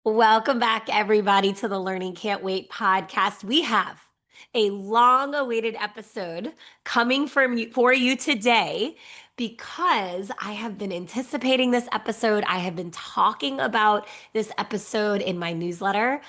Welcome back, everybody, to the Learning Can't Wait podcast. We have a long awaited episode coming for you today because I have been anticipating this episode. I have been talking about this episode in my newsletter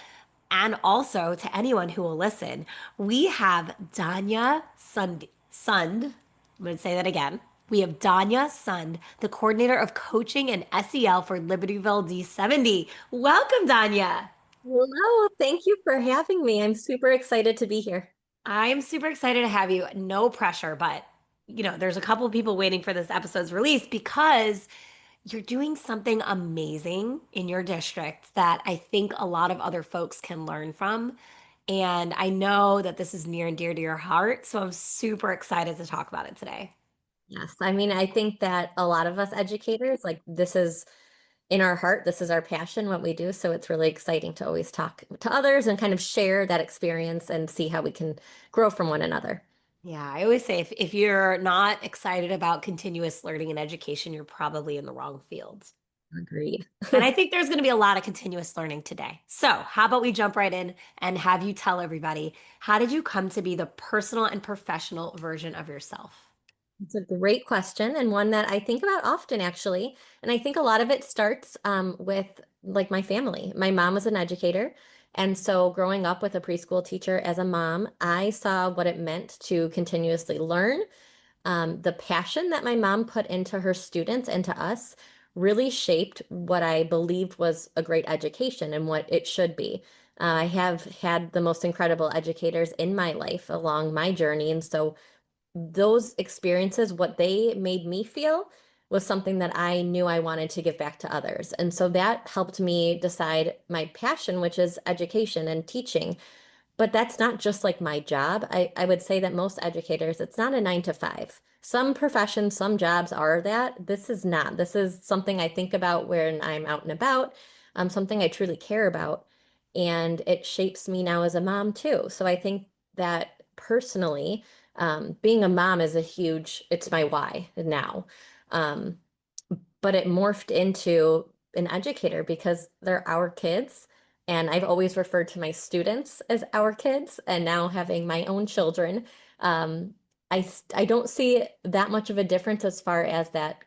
and also to anyone who will listen. We have Danya Sund. I'm going to say that again. We have Danya Sundh, the coordinator of coaching and SEL for Libertyville D70. Welcome, Danya. Hello, thank you for having me. I'm super excited to be here. I'm super excited to have you. No pressure, but there's a couple of people waiting for this episode's release because you're doing something amazing in your district that I think a lot of other folks can learn from. And I know that this is near and dear to your heart, so I'm super excited to talk about it today. Yes, I think that a lot of us educators, like this is in our heart, this is our passion, what we do. So it's really exciting to always talk to others and kind of share that experience and see how we can grow from one another. Yeah, I always say if you're not excited about continuous learning and education, you're probably in the wrong field. Agreed. And I think there's going to be a lot of continuous learning today. So, how about we jump right in and have you tell everybody, how did you come to be the personal and professional version of yourself? It's a great question and one that I think about often, actually. And I think a lot of it starts with like my family. My mom was an educator. And so growing up with a preschool teacher as a mom, I saw what it meant to continuously learn. The passion that my mom put into her students and to us really shaped what I believed was a great education and what it should be. I have had the most incredible educators in my life along my journey. And so those experiences, what they made me feel was something that I knew I wanted to give back to others. And so that helped me decide my passion, which is education and teaching. But that's not just like my job. I would say that most educators, it's not a 9 to 5. Some professions, some jobs are that. This is not. This is something I think about when I'm out and about, something I truly care about. And it shapes me now as a mom too. So I think that personally, being a mom is it's my why now. Um, but it morphed into an educator because they're our kids. And I've always referred to my students as our kids, and now having my own children, um, I don't see that much of a difference as far as that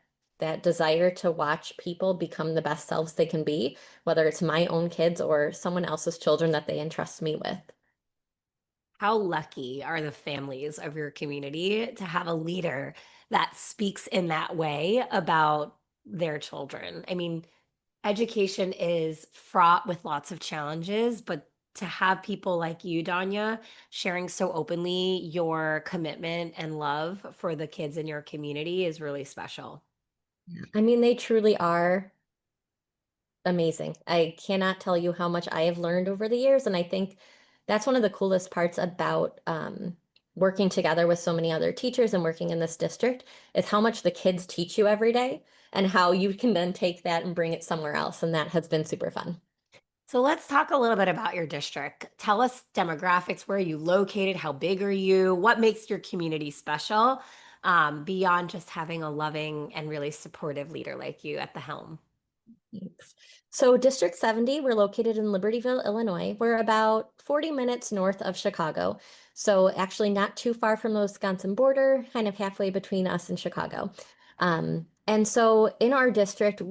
desire to watch people become the best selves they can be, whether it's my own kids or someone else's children that they entrust me with. How lucky are the families of your community to have a leader that speaks in that way about their children? I mean, education is fraught with lots of challenges, but to have people like you, Danya, sharing so openly your commitment and love for the kids in your community is really special. I mean, they truly are amazing. I cannot tell you how much I have learned over the years. And I think that's one of the coolest parts about working together with so many other teachers and working in this district is how much the kids teach you every day and how you can then take that and bring it somewhere else. And that has been super fun. So let's talk a little bit about your district. Tell us demographics. Where are you located? How big are you? What makes your community special, beyond just having a loving and really supportive leader like you at the helm? Thanks. So District 70, we're located in Libertyville, Illinois. We're about 40 minutes north of Chicago. So actually not too far from the Wisconsin border, kind of halfway between us and Chicago. And so in our district,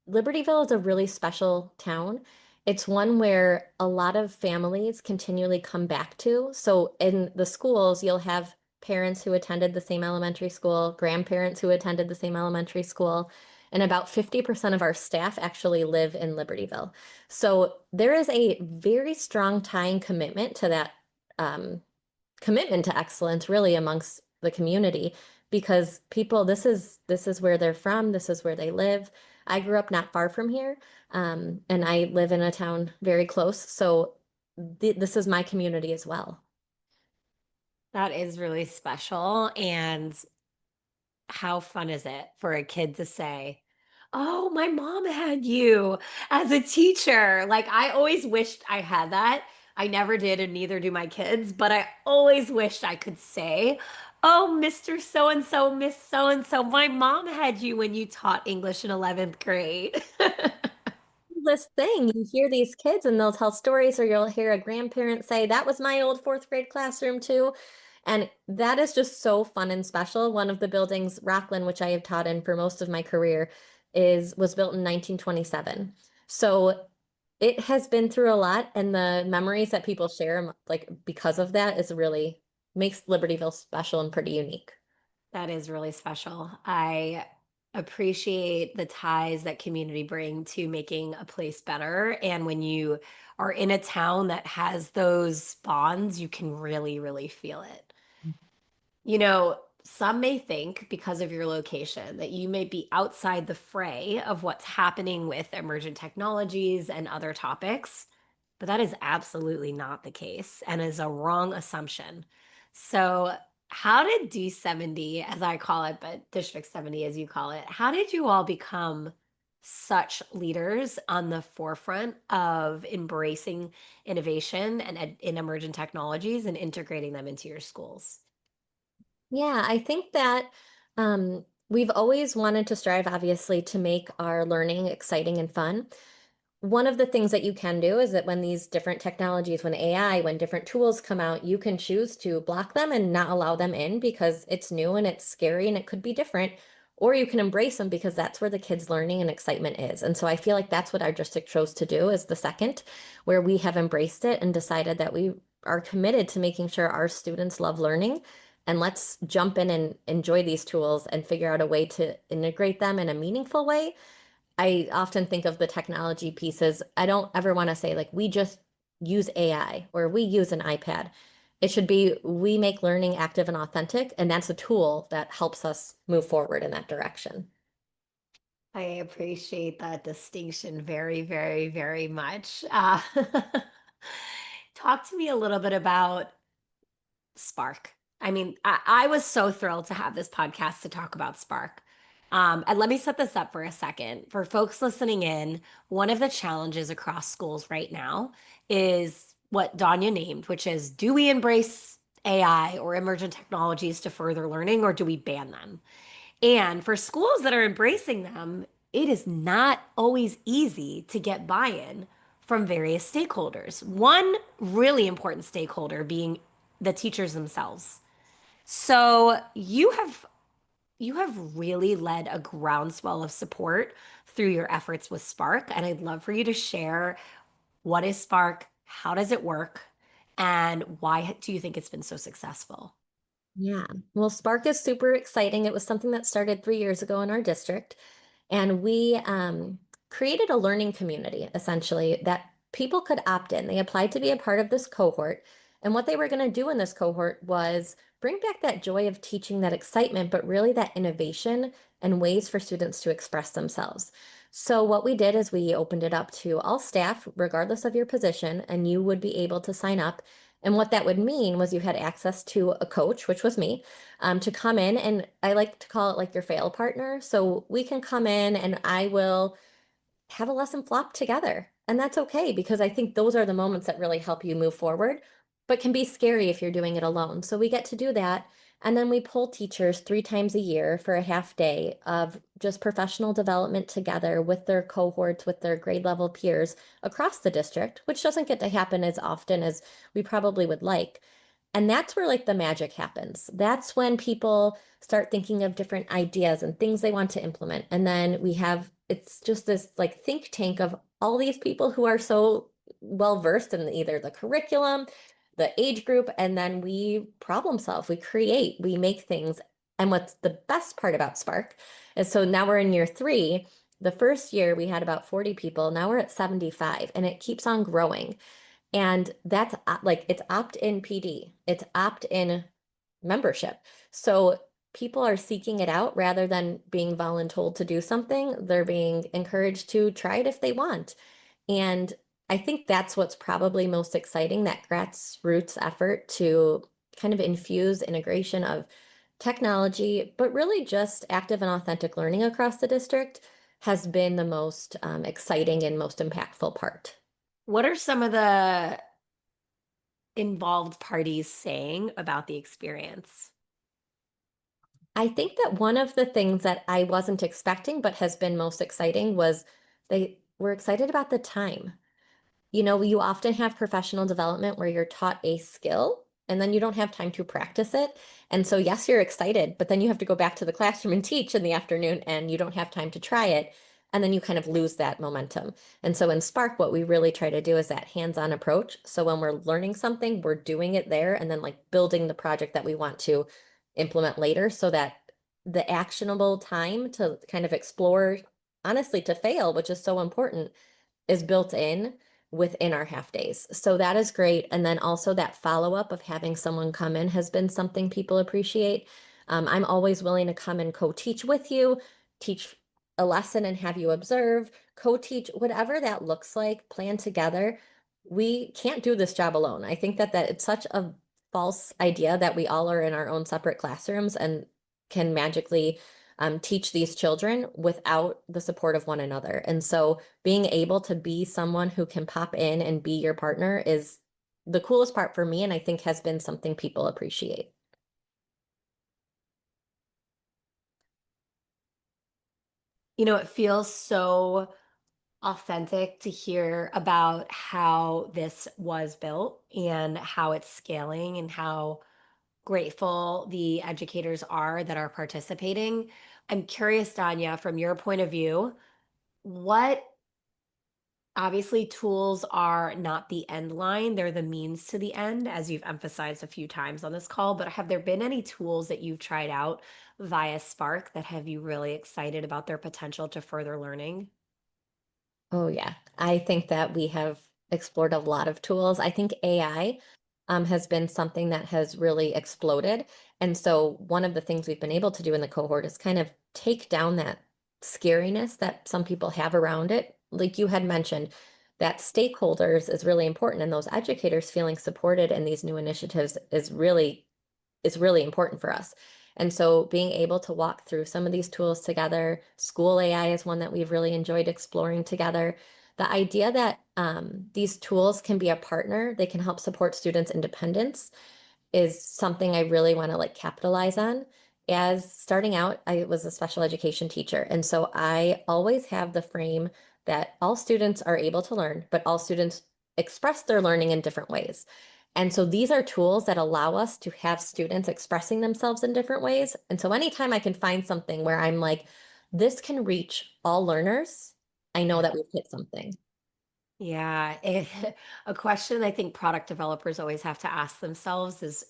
Libertyville is a really special town. It's one where a lot of families continually come back to. So in the schools, you'll have parents who attended the same elementary school, grandparents who attended the same elementary school, and about 50% of our staff actually live in Libertyville. So there is a very strong tie and commitment to that commitment to excellence really amongst the community because people, this is where they're from, this is where they live. I grew up not far from here, and I live in a town very close. So this is my community as well. That is really special. And how fun is it for a kid to say, "Oh, my mom had you as a teacher." Like, I always wished I had that. I never did, and neither do my kids, but I always wished I could say, "Oh, Mr. So and so, Miss So and so, my mom had you when you taught English in 11th grade." coolest thing. You hear these kids and they'll tell stories, or you'll hear a grandparent say, that was my old fourth grade classroom too. And that is just so fun and special. One of the buildings, Rockland, which I have taught in for most of my career, was built in 1927. So it has been through a lot, and the memories that people share, like because of that, is really makes Libertyville special and pretty unique. That is really special. I appreciate the ties that community bring to making a place better. And when you are in a town that has those bonds, you can really, really feel it. You know, some may think because of your location that you may be outside the fray of what's happening with emergent technologies and other topics, but that is absolutely not the case and is a wrong assumption. So, how did D70, as I call it, but District 70 as you call it, how did you all become such leaders on the forefront of embracing innovation and in emergent technologies and integrating them into your schools? Yeah, I think that we've always wanted to strive, obviously, to make our learning exciting and fun. One of the things that you can do is that when these different technologies, when AI, when different tools come out, you can choose to block them and not allow them in because it's new and it's scary and it could be different. Or you can embrace them because that's where the kids' learning and excitement is. And so I feel like that's what our district chose to do is the second, where we have embraced it and decided that we are committed to making sure our students love learning. And let's jump in and enjoy these tools and figure out a way to integrate them in a meaningful way. I often think of the technology pieces. I don't ever want to say like we just use AI or we use an iPad. It should be we make learning active and authentic, and that's a tool that helps us move forward in that direction. I appreciate that distinction very, very, very much. Talk to me a little bit about Spark. I mean, I was so thrilled to have this podcast to talk about Spark. And let me set this up for a second. For folks listening in, one of the challenges across schools right now is what Danya named, which is do we embrace AI or emergent technologies to further learning, or do we ban them? And for schools that are embracing them, it is not always easy to get buy in from various stakeholders. One really important stakeholder being the teachers themselves. So you have really led a groundswell of support through your efforts with Spark, and I'd love for you to share what is Spark, how does it work, and why do you think it's been so successful? Yeah. Well, Spark is super exciting. It was something that started 3 years ago in our district. And we created a learning community essentially that people could opt in. They applied to be a part of this cohort. And what they were going to do in this cohort was bring back that joy of teaching, that excitement, but really that innovation and ways for students to express themselves. So, what we did is we opened it up to all staff, regardless of your position, and you would be able to sign up. And what that would mean was you had access to a coach, which was me, to come in, and I like to call it like your fail partner. So we can come in and I will have a lesson flop together. And that's okay because I think those are the moments that really help you move forward, but can be scary if you're doing it alone. So we get to do that. And then we pull teachers 3 times a year for a half day of just professional development together with their cohorts, with their grade level peers across the district, which doesn't get to happen as often as we probably would like. And that's where like the magic happens. That's when people start thinking of different ideas and things they want to implement. And then we have it's just this like think tank of all these people who are so well versed in either the curriculum, the age group, and then we problem solve, we create, we make things. And what's the best part about Spark is so now we're in year 3. The first year we had about 40 people. Now we're at 75 and it keeps on growing. And that's like it's opt-in PD. It's opt-in membership. So people are seeking it out rather than being voluntold to do something. They're being encouraged to try it if they want. And I think that's what's probably most exciting, that grassroots effort to kind of infuse integration of technology, but really just active and authentic learning across the district has been the most exciting and most impactful part. What are some of the involved parties saying about the experience? I think that one of the things that I wasn't expecting but has been most exciting was we're excited about the time. You know, you often have professional development where you're taught a skill and then you don't have time to practice it. And so, yes, you're excited, but then you have to go back to the classroom and teach in the afternoon and you don't have time to try it. And then you kind of lose that momentum. And so in Spark, what we really try to do is that hands-on approach. So when we're learning something, we're doing it there and then like building the project that we want to implement later so that the actionable time to kind of explore, honestly, to fail, which is so important, is built in within our half days. So that is great. And then also that follow up of having someone come in has been something people appreciate. I'm always willing to come and co-teach with you, teach a lesson and have you observe, co-teach, whatever that looks like, plan together. We can't do this job alone. I think that it's such a false idea that we all are in our own separate classrooms and can magically teach these children without the support of one another. And so being able to be someone who can pop in and be your partner is the coolest part for me, and I think has been something people appreciate. It feels so authentic to hear about how this was built and how it's scaling and how grateful the educators are that are participating. I'm curious, Danya, from your point of view, what obviously tools are not the end line, they're the means to the end, as you've emphasized a few times on this call. But have there been any tools that you've tried out via Spark that have you really excited about their potential to further learning? Oh, yeah. I think that we have explored a lot of tools. I think AI has been something that has really exploded. And so, one of the things we've been able to do in the cohort is kind of take down that scariness that some people have around it. Like you had mentioned, that stakeholders is really important, and those educators feeling supported in these new initiatives is really important for us. And so being able to walk through some of these tools together, school AI is one that we've really enjoyed exploring together. The idea that these tools can be a partner, they can help support students' independence is something I really want to like capitalize on. As starting out, I was a special education teacher. And so I always have the frame that all students are able to learn, but all students express their learning in different ways. And so these are tools that allow us to have students expressing themselves in different ways. And so anytime I can find something where I'm like, this can reach all learners, I know that we've hit something. Yeah, a question I think product developers always have to ask themselves is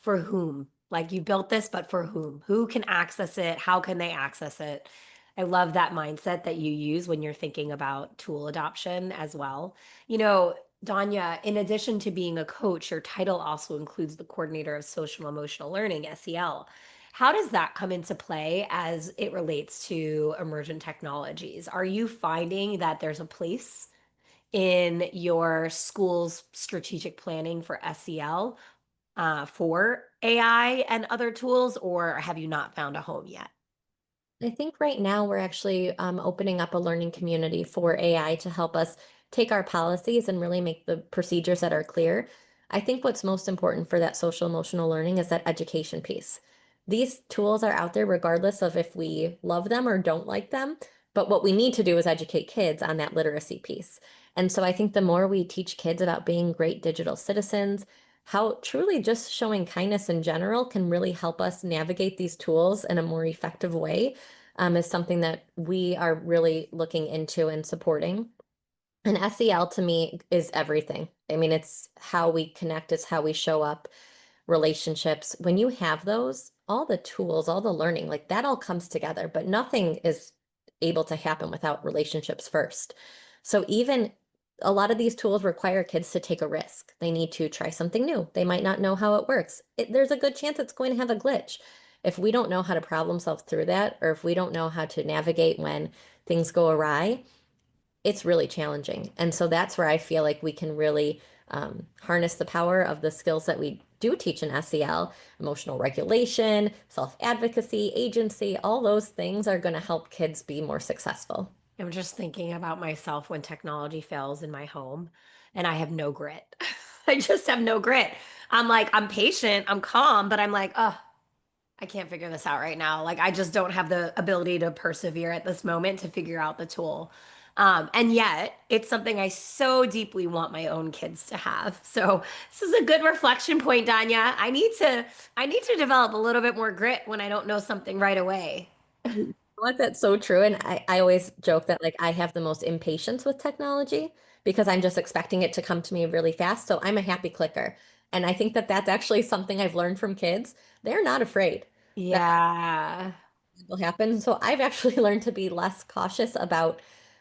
for whom? Like you built this, but for whom? Who can access it? How can they access it? I love that mindset that you use when you're thinking about tool adoption as well. You know, Danya, in addition to being a coach, your title also includes the coordinator of social emotional learning, SEL. How does that come into play as it relates to emergent technologies? Are you finding that there's a place in your school's strategic planning for SEL for AI and other tools, or have you not found a home yet? I think right now we're actually opening up a learning community for AI to help us take our policies and really make the procedures that are clear. I think what's most important for that social emotional learning is that education piece. These tools are out there regardless of if we love them or don't like them, but what we need to do is educate kids on that literacy piece. And so I think the more we teach kids about being great digital citizens, how truly just showing kindness in general can really help us navigate these tools in a more effective way is something that we are really looking into and supporting. And SEL to me is everything. I mean, it's how we connect, it's how we show up, relationships. When you have those, all the tools, all the learning, like that all comes together, but nothing is able to happen without relationships first. So even a lot of these tools require kids to take a risk. They need to try something new. They might not know how it works. There's a good chance it's going to have a glitch. If we don't know how to problem solve through that, or if we don't know how to navigate when things go awry, it's really challenging. And so that's where I feel like we can really harness the power of the skills that we do teach in SEL, emotional regulation, self-advocacy, agency, all those things are going to help kids be more successful. I'm just thinking about myself when technology fails in my home and I have no grit. I just have no grit. I'm like, I'm patient, I'm calm, but I'm like, oh, I can't figure this out right now. Like, I just don't have the ability to persevere at this moment to figure out the tool. And yet it's something I so deeply want my own kids to have. So this is a good reflection point, Danya. I need to develop a little bit more grit when I don't know something right away. What that's so true. And I always joke that like I have the most impatience with technology because I'm just expecting it to come to me really fast. So I'm a happy clicker. And I think that that's actually something I've learned from kids. They're not afraid that Yeah, it will happen. So I've actually learned to be less cautious about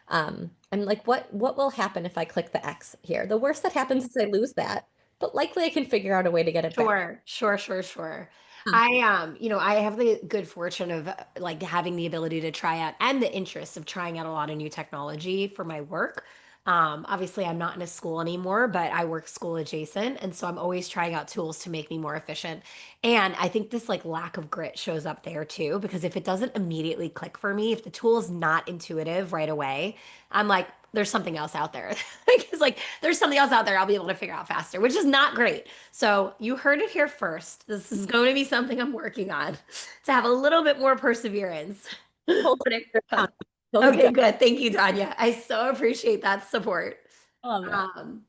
I'm like, what will happen if I click the X here? The worst that happens is I lose that, but likely I can figure out a way to get it back. sure, sure, sure, sure. Huh. I have the good fortune of like having the ability to try out and the interest of trying out a lot of new technology for my work. Obviously, I'm not in a school anymore, but I work school adjacent, and so I'm always trying out tools to make me more efficient. And I think this like lack of grit shows up there too, because if it doesn't immediately click for me, if the tool is not intuitive right away, I'm like, there's something else out there. It's like there's something else out there I'll be able to figure out faster, which is not great. So you heard it here first. This is going to be something I'm working on to have a little bit more perseverance. Hold When it comes. on. Totally Okay, good. good. Thank you, Danya. I so appreciate that support. I love it. Um,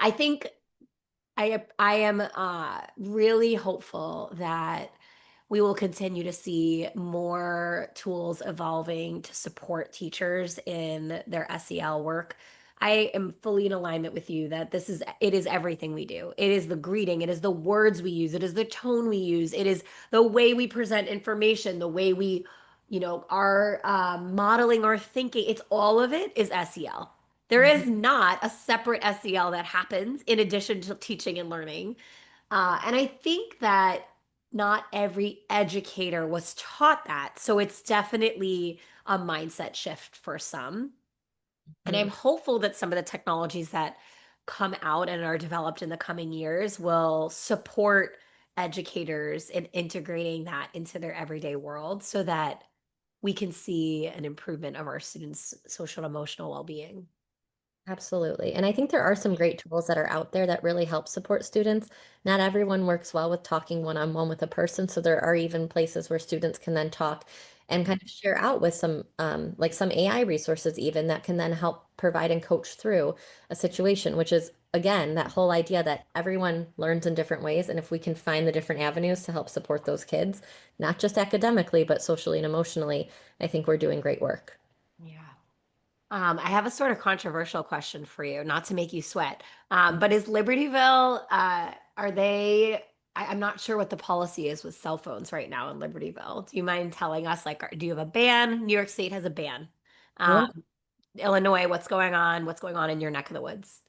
I think I am really hopeful that we will continue to see more tools evolving to support teachers in their SEL work. I am fully in alignment with you that it is everything we do. It is the greeting, it is the words we use, it is the tone we use, it is the way we present information, the way we, are modeling our thinking. It's all of it is SEL. There Mhm. is not a separate SEL that happens in addition to teaching and learning. And I think that not every educator was taught that. So it's definitely a mindset shift for some. And I'm Mhm. hopeful that some of the technologies that come out and are developed in the coming years will support educators in integrating that into their everyday world so that we can see an improvement of our students' social and emotional well-being. Absolutely. And I think there are some great tools that are out there that really help support students. Not everyone works well with talking one-on-one with a person, so there are even places where students can then talk and kind of share out with some like some AI resources even that can then help provide and coach through a situation, which is again that whole idea that everyone learns in different ways. And if we can find the different avenues to help support those kids, not just academically, but socially and emotionally, I think we're doing great work. Yeah. I have a sort of controversial question for you, not to make you sweat. But is Libertyville, are they, I'm not sure what the policy is with cell phones right now in Libertyville. Do you mind telling us, like, do you have a ban? New York State has a ban. Um, Illinois, what's going on? What's going on in your neck of the woods?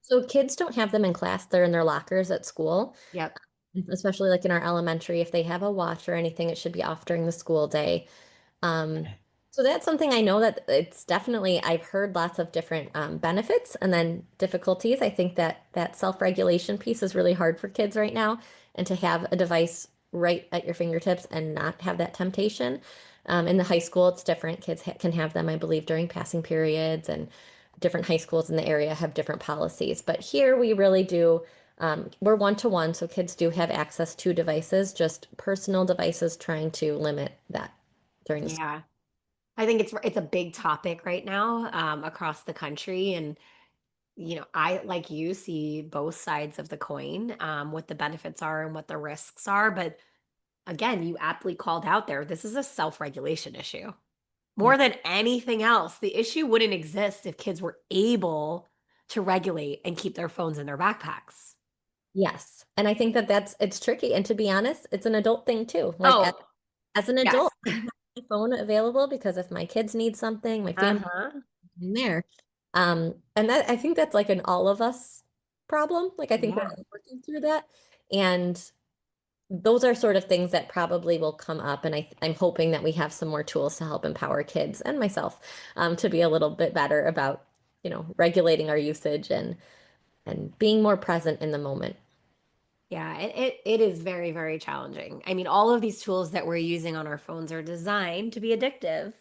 So kids don't have them in class, they're in their lockers at school, Yep. especially like in our elementary. If they have a watch or anything, it should be off during the school day. Um, so that's something I know that it's definitely, I've heard lots of different benefits and then difficulties. I think that that self-regulation piece is really hard for kids right now, and to have a device right at your fingertips and not have that temptation. In the high school, it's different. Kids ha can have them, I believe, during passing periods, and different high schools in the area have different policies. But here we really do, we're one-to-one, so kids do have access to devices, just personal devices, trying to limit that during the school. Yeah. I think it's a big topic right now, across the country. And, I, like you, see both sides of the coin, what the benefits are and what the risks are. But again, you aptly called out there, this is a self-regulation issue. Yeah. More than anything else, the issue wouldn't exist if kids were able to regulate and keep their phones in their backpacks. Yes. And I think that it's tricky. And to be honest, it's an adult thing too. Like Oh, as an yes. adult, I have my phone available because if my kids need something, my family Uh-huh. in there. And that I think that's like an all of us problem. Like I think we're Yeah. all working through that. And those are sort of things that probably will come up. And I'm hoping that we have some more tools to help empower kids and myself to be a little bit better about, regulating our usage and being more present in the moment. Yeah, it is very, very challenging. I mean, all of these tools that we're using on our phones are designed to be addictive.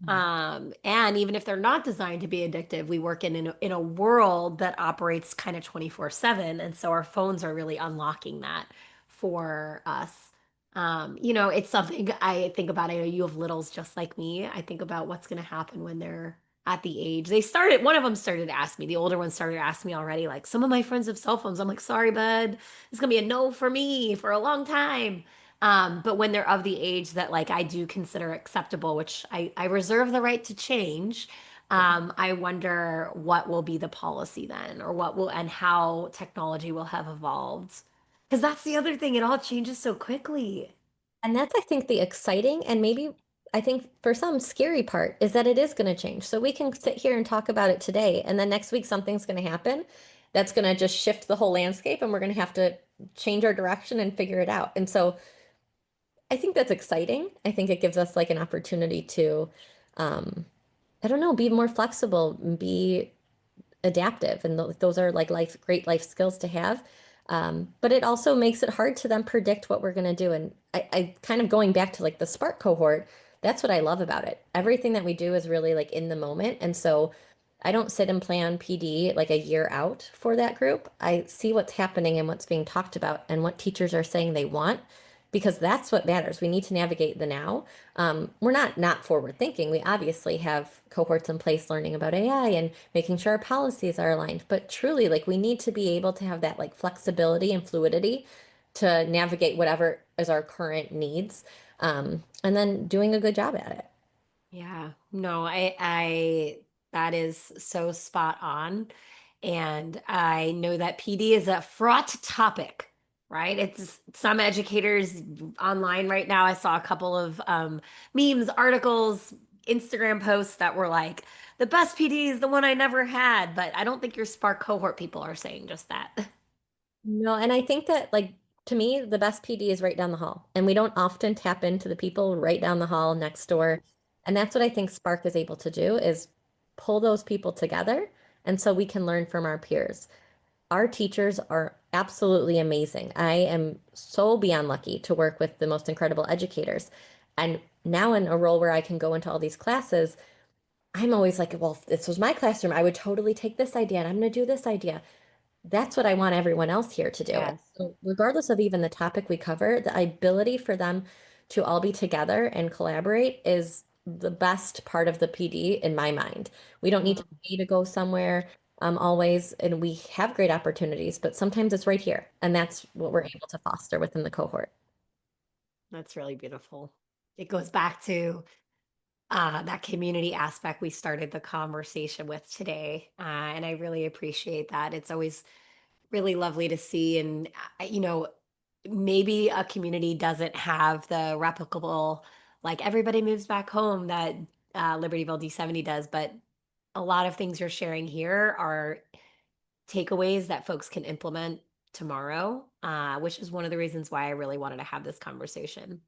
Mhm. And even if they're not designed to be addictive, we work in a world that operates kind of 24/7. And so our phones are really unlocking that for us. It's something I think about. I know you have littles just like me. I think about what's going to happen when they're at the age. One of them started to ask me, the older one started to ask me already, like, some of my friends have cell phones. I'm like, sorry, bud, it's gonna be a no for me for a long time. But when they're of the age that like I do consider acceptable, which I reserve the right to change, I wonder what will be the policy then, or what will and how technology will have evolved. Because that's the other thing, it all changes so quickly. And that's, I think, the exciting and maybe I think for some scary part is that it is going to change. So we can sit here and talk about it today, and then next week something's going to happen that's going to just shift the whole landscape, and we're going to have to change our direction and figure it out. And so I think that's exciting. I think it gives us like an opportunity to, um, I don't know, be more flexible, be adaptive, and those are like great life skills to have. But it also makes it hard to then predict what we're going to do. And I kind of going back to like the Spark cohort, that's what I love about it. Everything that we do is really like in the moment. And so I don't sit and plan PD like a year out for that group. I see what's happening and what's being talked about and what teachers are saying they want, because that's what matters. We need to navigate the now. We're not forward thinking. We obviously have cohorts in place learning about AI and making sure our policies are aligned. But truly, like we need to be able to have that like flexibility and fluidity to navigate whatever is our current needs, and then doing a good job at it. Yeah, no, that is so spot on. And I know that PD is a fraught topic, right? It's some educators online right now. I saw a couple of memes, articles, Instagram posts that were like, the best PD is the one I never had. But I don't think your Spark cohort people are saying just that. No, and I think that like to me, the best PD is right down the hall. And we don't often tap into the people right down the hall next door. And that's what I think Spark is able to do is pull those people together. And so we can learn from our peers. Our teachers are absolutely amazing. I am so beyond lucky to work with the most incredible educators. And now in a role where I can go into all these classes, I'm always like, well, if this was my classroom, I would totally take this idea and I'm going to do this idea. That's what I want everyone else here to do. Yes. So regardless of even the topic we cover, the ability for them to all be together and collaborate is the best part of the PD in my mind. We don't need to pay to go somewhere, always, and we have great opportunities, but sometimes it's right here, and that's what we're able to foster within the cohort. That's really beautiful. It goes back to that community aspect we started the conversation with today. And I really appreciate that. It's always really lovely to see. And, maybe a community doesn't have the replicable, like everybody moves back home that Libertyville D70 does, but a lot of things you're sharing here are takeaways that folks can implement tomorrow, which is one of the reasons why I really wanted to have this conversation.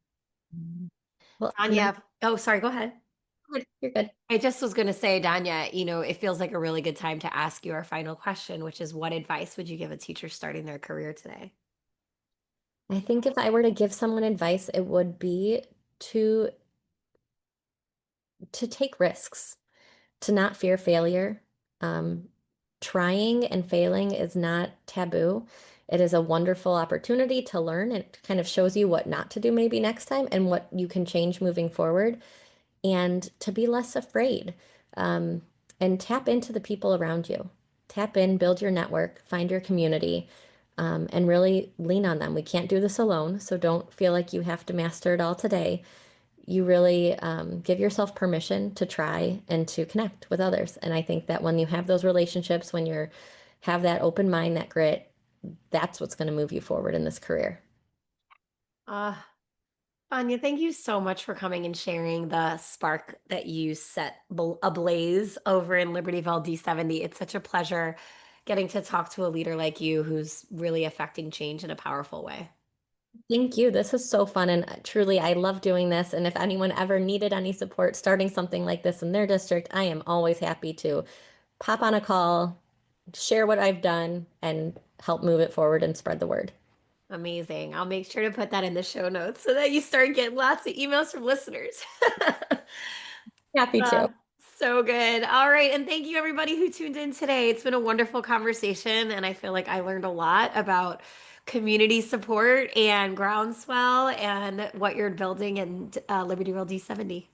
Mhm. Well, Tanya, oh, sorry, go ahead. you're good. I just was going to say, Danya, it feels like a really good time to ask you our final question, which is what advice would you give a teacher starting their career today? I think if I were to give someone advice, it would be to to take risks, to not fear failure. Um, Trying and failing is not taboo. It is a wonderful opportunity to learn. It kind of shows you what not to do maybe next time and what you can change moving forward, and to be less afraid. Um, and tap into the people around you. Tap in, build your network, find your community, and really lean on them. We can't do this alone, so don't feel like you have to master it all today. You really give yourself permission to try and to connect with others. And I think that when you have those relationships, when you're have that open mind, that grit, that's what's going to move you forward in this career. Uh, Anya, thank you so much for coming and sharing the spark that you set ablaze over in Libertyville D70. It's such a pleasure getting to talk to a leader like you who's really affecting change in a powerful way. Thank you. This is so fun. And truly, I love doing this. And if anyone ever needed any support starting something like this in their district, I am always happy to pop on a call, share what I've done, and help move it forward and spread the word. Amazing. I'll make sure to put that in the show notes so that you start getting lots of emails from listeners. Happy Uh, to. so good. All right. And thank you, everybody who tuned in today. It's been a wonderful conversation. And I feel like I learned a lot about community support and groundswell and what you're building in Libertyville D70.